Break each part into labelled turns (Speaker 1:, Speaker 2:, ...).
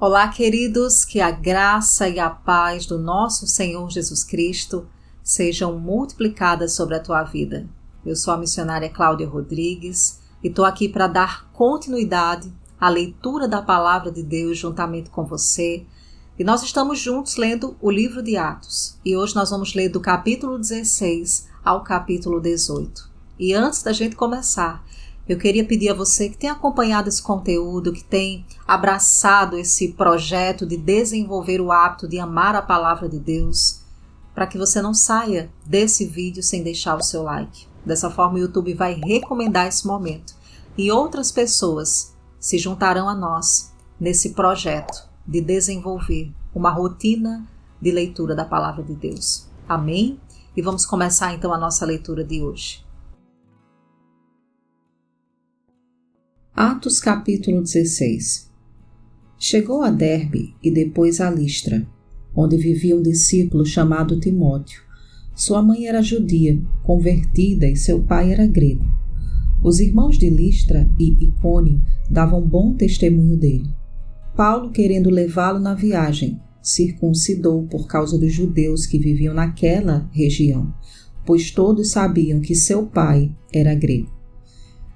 Speaker 1: Olá, queridos, que a graça e a paz do nosso Senhor Jesus Cristo sejam multiplicadas sobre a tua vida. Eu sou a missionária Cláudia Rodrigues e estou aqui para dar continuidade à leitura da Palavra de Deus juntamente com você. E nós estamos juntos lendo o livro de Atos. E hoje nós vamos ler do capítulo 16 ao capítulo 18. E antes da gente começar, eu queria pedir a você que tem acompanhado esse conteúdo, que tem abraçado esse projeto de desenvolver o hábito de amar a palavra de Deus, para que você não saia desse vídeo sem deixar o seu like. Dessa forma o YouTube vai recomendar esse momento e outras pessoas se juntarão a nós nesse projeto de desenvolver uma rotina de leitura da palavra de Deus. Amém? E vamos começar então a nossa leitura de hoje. Atos capítulo 16. Chegou a Derbe e depois a Listra, onde vivia um discípulo chamado Timóteo. Sua mãe era judia, convertida, e seu pai era grego. Os irmãos de Listra e Icônio davam bom testemunho dele. Paulo, querendo levá-lo na viagem, circuncidou por causa dos judeus que viviam naquela região, pois todos sabiam que seu pai era grego.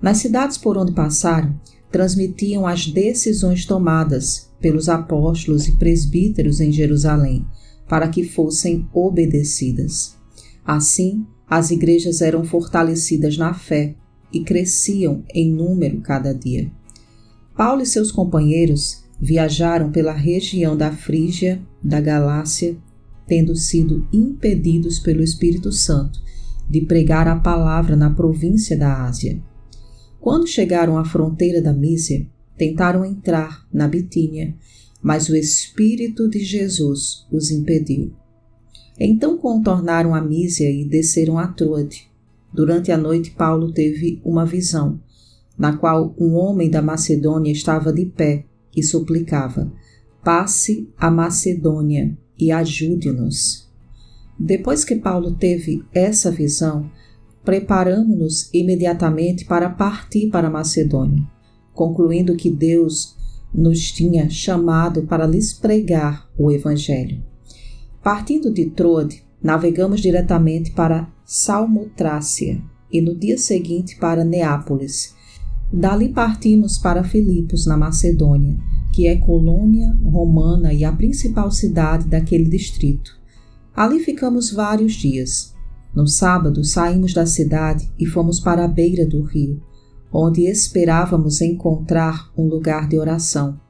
Speaker 1: Nas cidades por onde passaram, transmitiam as decisões tomadas pelos apóstolos e presbíteros em Jerusalém, para que fossem obedecidas. Assim, as igrejas eram fortalecidas na fé e cresciam em número cada dia. Paulo e seus companheiros viajaram pela região da Frígia, da Galácia, tendo sido impedidos pelo Espírito Santo de pregar a palavra na província da Ásia. Quando chegaram à fronteira da Mísia, tentaram entrar na Bitínia, mas o Espírito de Jesus os impediu. Então contornaram a Mísia e desceram a Troade. Durante a noite, Paulo teve uma visão, na qual um homem da Macedônia estava de pé e suplicava: passe a Macedônia e ajude-nos. Depois que Paulo teve essa visão, preparamo-nos imediatamente para partir para a Macedônia, concluindo que Deus nos tinha chamado para lhes pregar o Evangelho. Partindo de Troade, navegamos diretamente para Salmotrácia e no dia seguinte para Neápolis. Dali partimos para Filipos, na Macedônia, que é colônia romana e a principal cidade daquele distrito. Ali ficamos vários dias. No sábado, saímos da cidade e fomos para a beira do rio, onde esperávamos encontrar um lugar de oração.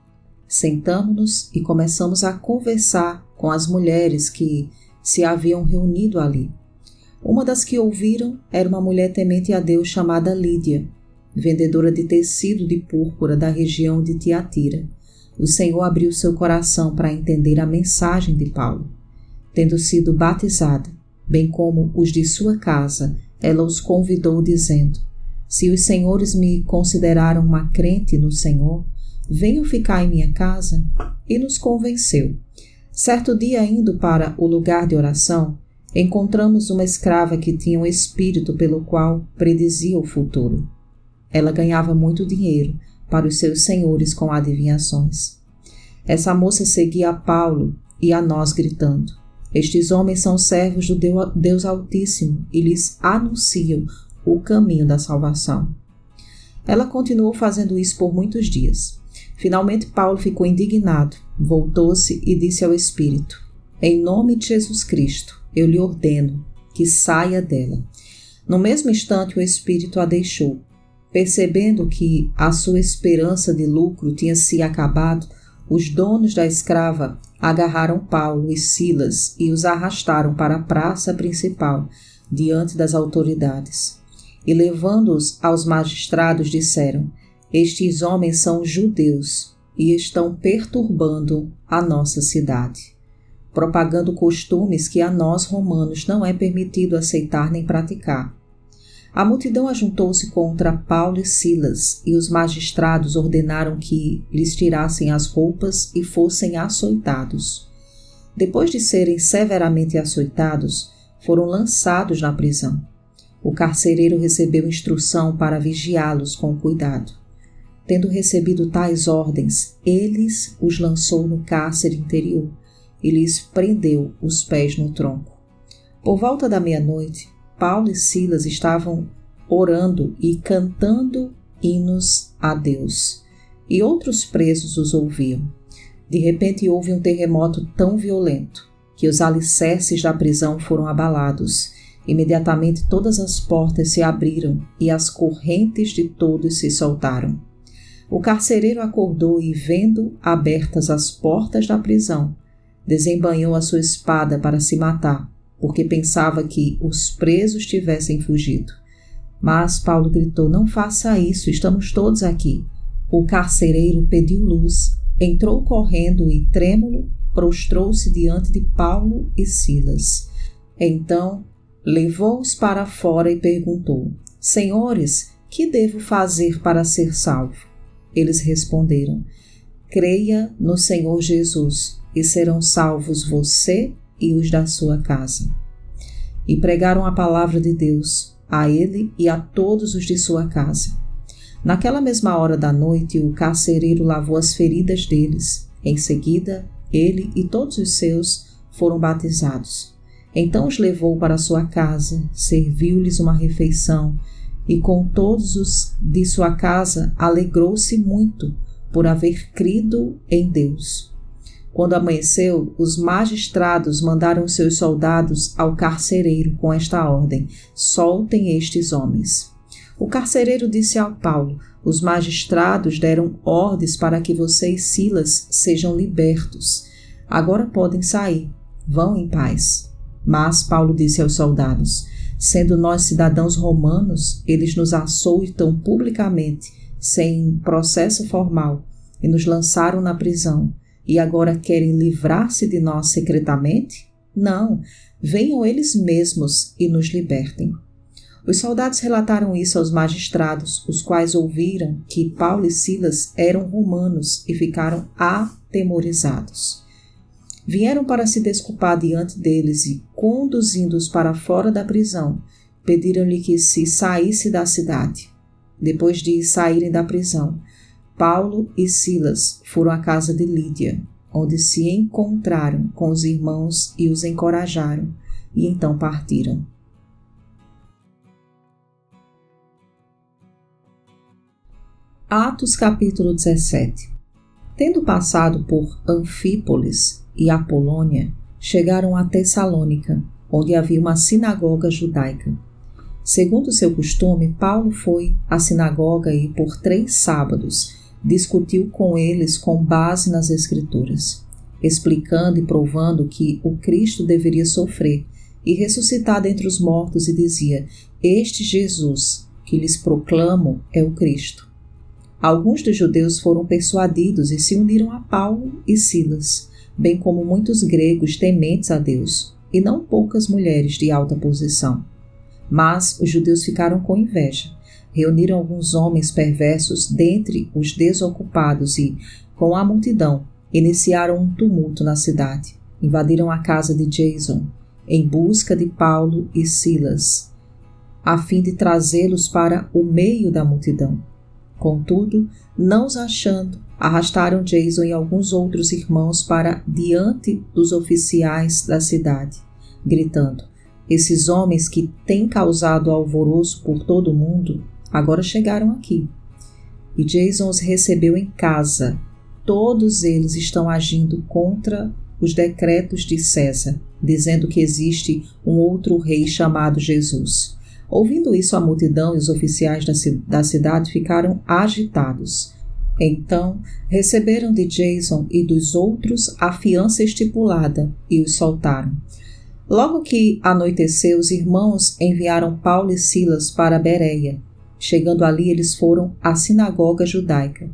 Speaker 1: Sentamo-nos e começamos a conversar com as mulheres que se haviam reunido ali. Uma das que ouviram era uma mulher temente a Deus chamada Lídia, vendedora de tecido de púrpura da região de Tiatira. O Senhor abriu seu coração para entender a mensagem de Paulo. Tendo sido batizada, bem como os de sua casa, ela os convidou, dizendo: se os senhores me consideraram uma crente no Senhor, venham ficar em minha casa. E nos convenceu. Certo dia, indo para o lugar de oração, encontramos uma escrava que tinha um espírito pelo qual predizia o futuro. Ela ganhava muito dinheiro para os seus senhores com adivinhações. Essa moça seguia a Paulo e a nós, gritando: estes homens são servos do Deus Altíssimo e lhes anunciam o caminho da salvação. Ela continuou fazendo isso por muitos dias. Finalmente Paulo ficou indignado, voltou-se e disse ao Espírito: em nome de Jesus Cristo, eu lhe ordeno que saia dela. No mesmo instante o Espírito a deixou. Percebendo que a sua esperança de lucro tinha se acabado, os donos da escrava agarraram Paulo e Silas e os arrastaram para a praça principal, diante das autoridades. E levando-os aos magistrados, disseram: estes homens são judeus e estão perturbando a nossa cidade, propagando costumes que a nós romanos não é permitido aceitar nem praticar. A multidão ajuntou-se contra Paulo e Silas, e os magistrados ordenaram que lhes tirassem as roupas e fossem açoitados. Depois de serem severamente açoitados, foram lançados na prisão. O carcereiro recebeu instrução para vigiá-los com cuidado. tendo recebido tais ordens, eles os lançou no cárcere interior e lhes prendeu os pés no tronco. Por volta da meia-noite, Paulo e Silas estavam orando e cantando hinos a Deus, e outros presos os ouviam. De repente houve um terremoto tão violento que os alicerces da prisão foram abalados. Imediatamente todas as portas se abriram e as correntes de todos se soltaram. O carcereiro acordou e, vendo abertas as portas da prisão, desembainhou a sua espada para se matar, porque pensava que os presos tivessem fugido. Mas Paulo gritou: "Não faça isso, estamos todos aqui." O carcereiro pediu luz, entrou correndo e, trêmulo, prostrou-se diante de Paulo e Silas. Então, levou-os para fora e perguntou: "Senhores, que devo fazer para ser salvo?" Eles responderam: "Creia no Senhor Jesus, e serão salvos você e os da sua casa." E pregaram a palavra de Deus a ele e a todos os de sua casa. Naquela mesma hora da noite, o carcereiro lavou as feridas deles. Em seguida, ele e todos os seus foram batizados. Então os levou para sua casa, serviu-lhes uma refeição, e com todos os de sua casa alegrou-se muito por haver crido em Deus. Quando amanheceu, os magistrados mandaram seus soldados ao carcereiro com esta ordem: "Soltem estes homens." O carcereiro disse a Paulo: "Os magistrados deram ordens para que você e Silas sejam libertos. Agora podem sair. Vão em paz." Mas Paulo disse aos soldados: "Sendo nós cidadãos romanos, eles nos açoitam publicamente, sem processo formal, e nos lançaram na prisão, e agora querem livrar-se de nós secretamente? Não, venham eles mesmos e nos libertem." Os soldados relataram isso aos magistrados, os quais ouviram que Paulo e Silas eram romanos e ficaram atemorizados. Vieram para se desculpar diante deles e, conduzindo-os para fora da prisão, pediram-lhe que se saísse da cidade. Depois de saírem da prisão, Paulo e Silas foram à casa de Lídia, onde se encontraram com os irmãos e os encorajaram, e então partiram. Atos capítulo 17. Tendo passado por Anfípolis e Apolônia, chegaram a Tessalônica, onde havia uma sinagoga judaica. Segundo seu costume, Paulo foi à sinagoga e, por 3 sábados, discutiu com eles com base nas Escrituras, explicando e provando que o Cristo deveria sofrer e ressuscitar dentre os mortos, e dizia: "Este Jesus que lhes proclamo é o Cristo." Alguns dos judeus foram persuadidos e se uniram a Paulo e Silas, bem como muitos gregos tementes a Deus, e não poucas mulheres de alta posição. Mas os judeus ficaram com inveja, reuniram alguns homens perversos dentre os desocupados e, com a multidão, iniciaram um tumulto na cidade. Invadiram a casa de Jason, em busca de Paulo e Silas, a fim de trazê-los para o meio da multidão. Contudo, não os achando, arrastaram Jason e alguns outros irmãos para diante dos oficiais da cidade, gritando: "Esses homens que têm causado alvoroço por todo o mundo, agora chegaram aqui." E Jason os recebeu em casa. Todos eles estão agindo contra os decretos de César, dizendo que existe um outro rei chamado Jesus. Ouvindo isso, a multidão e os oficiais da cidade ficaram agitados. Então, receberam de Jason e dos outros a fiança estipulada e os soltaram. Logo que anoiteceu, os irmãos enviaram Paulo e Silas para Bereia. Chegando ali, eles foram à sinagoga judaica.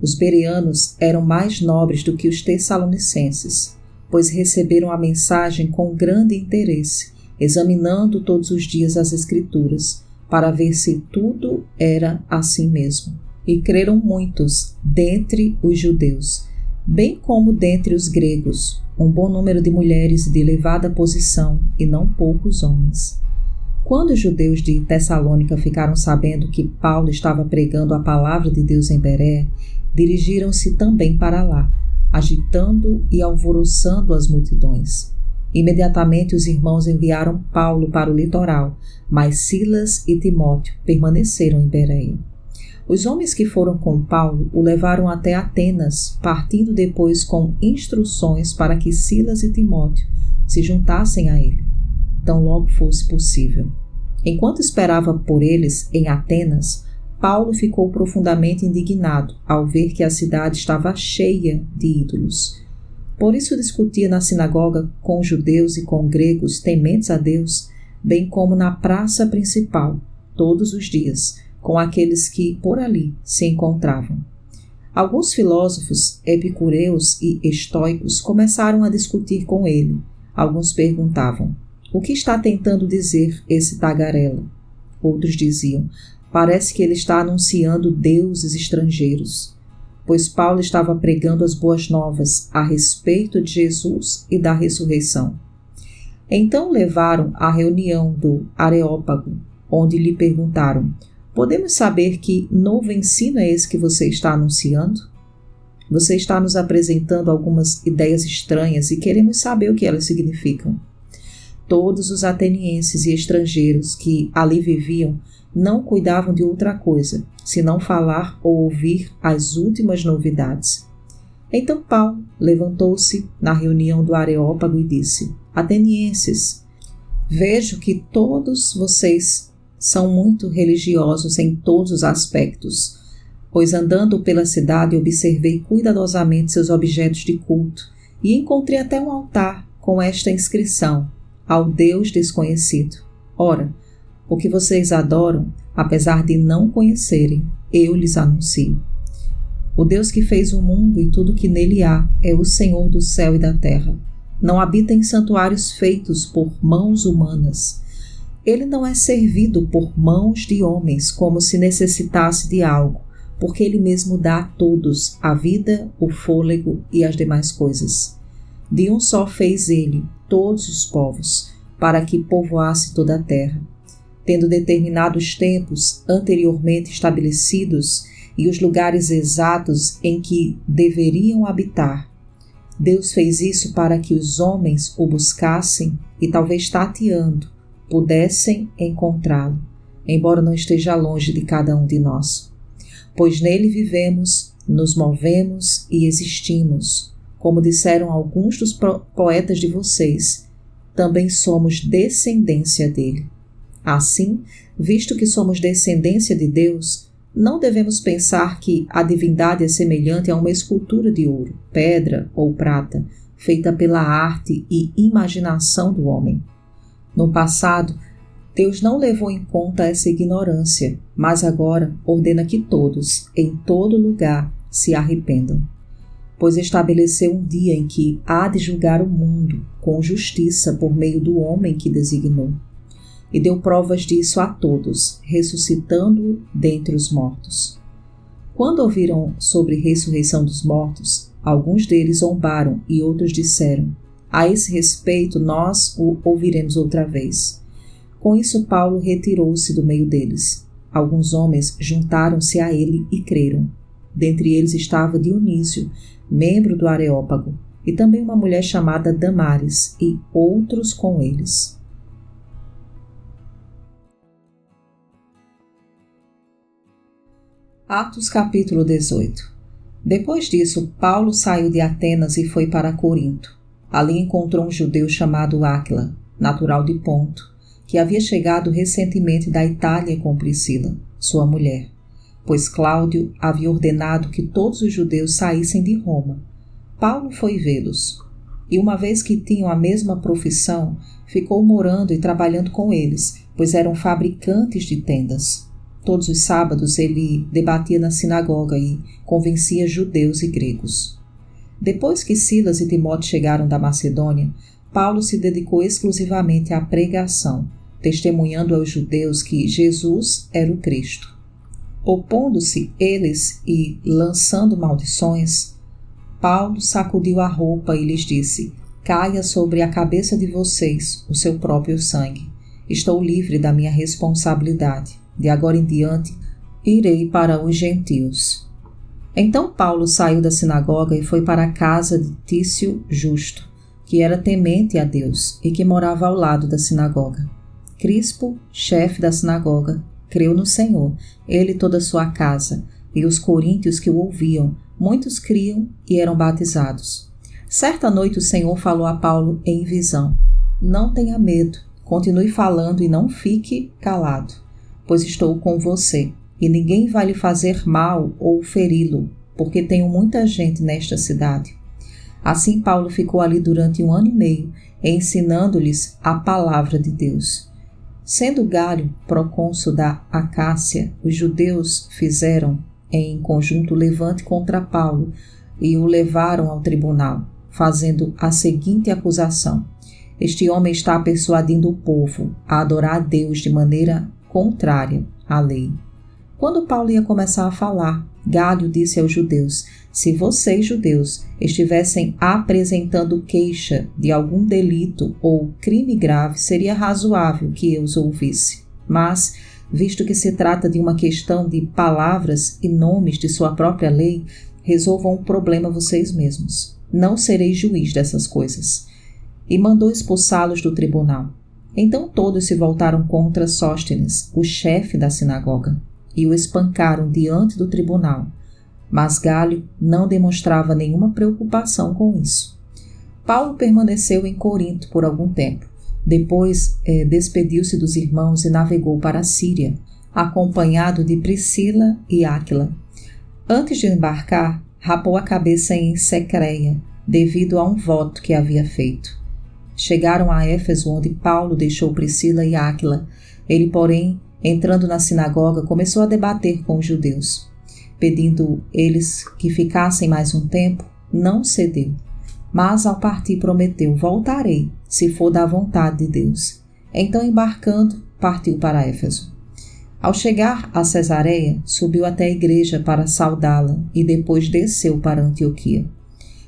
Speaker 1: Os bereanos eram mais nobres do que os tessalonicenses, pois receberam a mensagem com grande interesse, examinando todos os dias as Escrituras, para ver se tudo era assim mesmo. E creram muitos dentre os judeus, bem como dentre os gregos, um bom número de mulheres de elevada posição e não poucos homens. Quando os judeus de Tessalônica ficaram sabendo que Paulo estava pregando a palavra de Deus em Bereia, dirigiram-se também para lá, agitando e alvoroçando as multidões. Imediatamente os irmãos enviaram Paulo para o litoral, mas Silas e Timóteo permaneceram em Bereia. Os homens que foram com Paulo o levaram até Atenas, partindo depois com instruções para que Silas e Timóteo se juntassem a ele, tão logo fosse possível. Enquanto esperava por eles em Atenas, Paulo ficou profundamente indignado ao ver que a cidade estava cheia de ídolos. Por isso discutia na sinagoga com judeus e com gregos tementes a Deus, bem como na praça principal, todos os dias, com aqueles que por ali se encontravam. Alguns filósofos epicureus e estoicos começaram a discutir com ele. Alguns perguntavam: o que está tentando dizer esse tagarela? Outros diziam: parece que ele está anunciando deuses estrangeiros, pois Paulo estava pregando as boas novas a respeito de Jesus e da ressurreição. Então levaram à reunião do Areópago, onde lhe perguntaram: podemos saber que novo ensino é esse que você está anunciando? Você está nos apresentando algumas ideias estranhas e queremos saber o que elas significam. Todos os atenienses e estrangeiros que ali viviam não cuidavam de outra coisa, senão falar ou ouvir as últimas novidades. Então Paulo levantou-se na reunião do Areópago e disse: atenienses, vejo que todos vocês são muito religiosos em todos os aspectos, pois andando pela cidade observei cuidadosamente seus objetos de culto e encontrei até um altar com esta inscrição: ao Deus desconhecido. Ora, o que vocês adoram, apesar de não conhecerem, eu lhes anuncio. O Deus que fez o mundo e tudo que nele há é o Senhor do céu e da terra. Não habita em santuários feitos por mãos humanas. Ele não é servido por mãos de homens como se necessitasse de algo, porque ele mesmo dá a todos a vida, o fôlego e as demais coisas. De um só fez ele todos os povos, para que povoasse toda a terra, tendo determinado os tempos anteriormente estabelecidos e os lugares exatos em que deveriam habitar. Deus fez isso para que os homens o buscassem e, talvez tateando, pudessem encontrá-lo, embora não esteja longe de cada um de nós. Pois nele vivemos, nos movemos e existimos. Como disseram alguns dos poetas de vocês, também somos descendência dele. Assim, visto que somos descendência de Deus, não devemos pensar que a divindade é semelhante a uma escultura de ouro, pedra ou prata, feita pela arte e imaginação do homem. No passado, Deus não levou em conta essa ignorância, mas agora ordena que todos, em todo lugar, se arrependam. Pois estabeleceu um dia em que há de julgar o mundo com justiça por meio do homem que designou. E deu provas disso a todos, ressuscitando-o dentre os mortos. Quando ouviram sobre ressurreição dos mortos, alguns deles zombaram e outros disseram: a esse respeito nós o ouviremos outra vez. Com isso Paulo retirou-se do meio deles. Alguns homens juntaram-se a ele e creram. Dentre eles estava Dionísio, membro do Areópago, e também uma mulher chamada Damares, e outros com eles. Atos capítulo 18. Depois disso, Paulo saiu de Atenas e foi para Corinto. Ali encontrou um judeu chamado Áquila, natural de Ponto, que havia chegado recentemente da Itália com Priscila, sua mulher, pois Cláudio havia ordenado que todos os judeus saíssem de Roma. Paulo foi vê-los, e uma vez que tinham a mesma profissão, ficou morando e trabalhando com eles, pois eram fabricantes de tendas. Todos os sábados ele debatia na sinagoga e convencia judeus e gregos. Depois que Silas e Timóteo chegaram da Macedônia, Paulo se dedicou exclusivamente à pregação, testemunhando aos judeus que Jesus era o Cristo. Opondo-se eles e lançando maldições, Paulo sacudiu a roupa e lhes disse: caia sobre a cabeça de vocês o seu próprio sangue. Estou livre da minha responsabilidade. De agora em diante, irei para os gentios. Então Paulo saiu da sinagoga e foi para a casa de Tício Justo, que era temente a Deus e que morava ao lado da sinagoga. Crispo, chefe da sinagoga, creu no Senhor, ele e toda a sua casa, e os coríntios que o ouviam, muitos criam e eram batizados. Certa noite o Senhor falou a Paulo em visão: não tenha medo, continue falando e não fique calado, pois estou com você, e ninguém vai lhe fazer mal ou feri-lo, porque tenho muita gente nesta cidade. Assim Paulo ficou ali durante 1 ano e meio, ensinando-lhes a palavra de Deus. Sendo Galho procônsul da Acácia, os judeus fizeram em conjunto levante contra Paulo e o levaram ao tribunal, fazendo a seguinte acusação: este homem está persuadindo o povo a adorar a Deus de maneira contrária à lei. Quando Paulo ia começar a falar, Galho disse aos judeus: se vocês, judeus, estivessem apresentando queixa de algum delito ou crime grave, seria razoável que eu os ouvisse. Mas, visto que se trata de uma questão de palavras e nomes de sua própria lei, resolvam o problema vocês mesmos. Não serei juiz dessas coisas. E mandou expulsá-los do tribunal. Então todos se voltaram contra Sóstenes, o chefe da sinagoga, e o espancaram diante do tribunal. Mas Galho não demonstrava nenhuma preocupação com isso. Paulo permaneceu em Corinto por algum tempo. Depois despediu-se dos irmãos e navegou para a Síria, acompanhado de Priscila e Áquila. Antes de embarcar, rapou a cabeça em Secreia, devido a um voto que havia feito. Chegaram a Éfeso, onde Paulo deixou Priscila e Áquila. Ele, porém, entrando na sinagoga, começou a debater com os judeus. Pedindo eles que ficassem mais um tempo, não cedeu. Mas ao partir prometeu: voltarei, se for da vontade de Deus. Então, embarcando, partiu para Éfeso. Ao chegar a Cesareia, subiu até a igreja para saudá-la e depois desceu para Antioquia.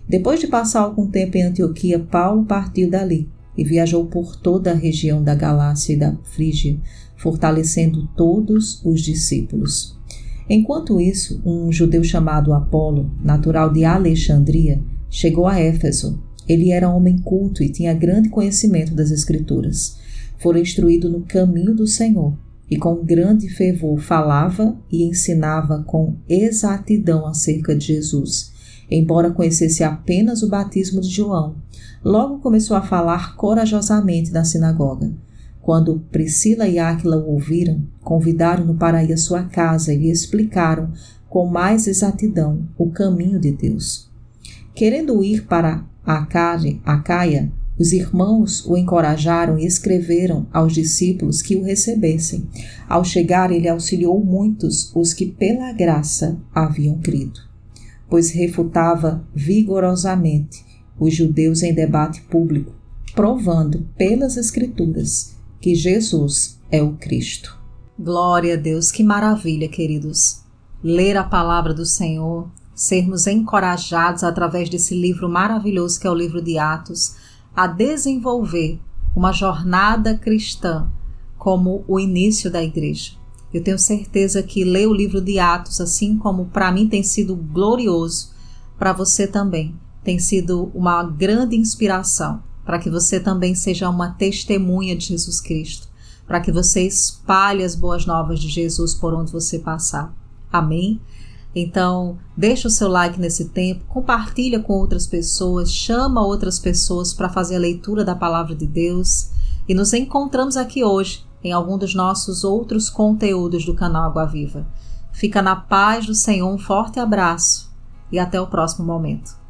Speaker 1: Depois de passar algum tempo em Antioquia, Paulo partiu dali e viajou por toda a região da Galácia e da Frígia, fortalecendo todos os discípulos. Enquanto isso, um judeu chamado Apolo, natural de Alexandria, chegou a Éfeso. Ele era homem culto e tinha grande conhecimento das Escrituras. Fora instruído no caminho do Senhor e com grande fervor falava e ensinava com exatidão acerca de Jesus. Embora conhecesse apenas o batismo de João, logo começou a falar corajosamente na sinagoga. Quando Priscila e Áquila o ouviram, convidaram-no para ir à sua casa e lhe explicaram com mais exatidão o caminho de Deus. Querendo ir para Acaia, os irmãos o encorajaram e escreveram aos discípulos que o recebessem. Ao chegar, ele auxiliou muitos os que pela graça haviam crido, pois refutava vigorosamente os judeus em debate público, provando pelas Escrituras que Jesus é o Cristo. Glória a Deus, que maravilha, queridos! Ler a palavra do Senhor, sermos encorajados através desse livro maravilhoso que é o livro de Atos, a desenvolver uma jornada cristã como o início da igreja. Eu tenho certeza que ler o livro de Atos, assim como para mim tem sido glorioso, para você também tem sido uma grande inspiração, para que você também seja uma testemunha de Jesus Cristo, para que você espalhe as boas novas de Jesus por onde você passar. Amém? Então, deixa o seu like nesse tempo, compartilha com outras pessoas, chama outras pessoas para fazer a leitura da palavra de Deus e nos encontramos aqui hoje em algum dos nossos outros conteúdos do canal Água Viva. Fica na paz do Senhor, um forte abraço e até o próximo momento.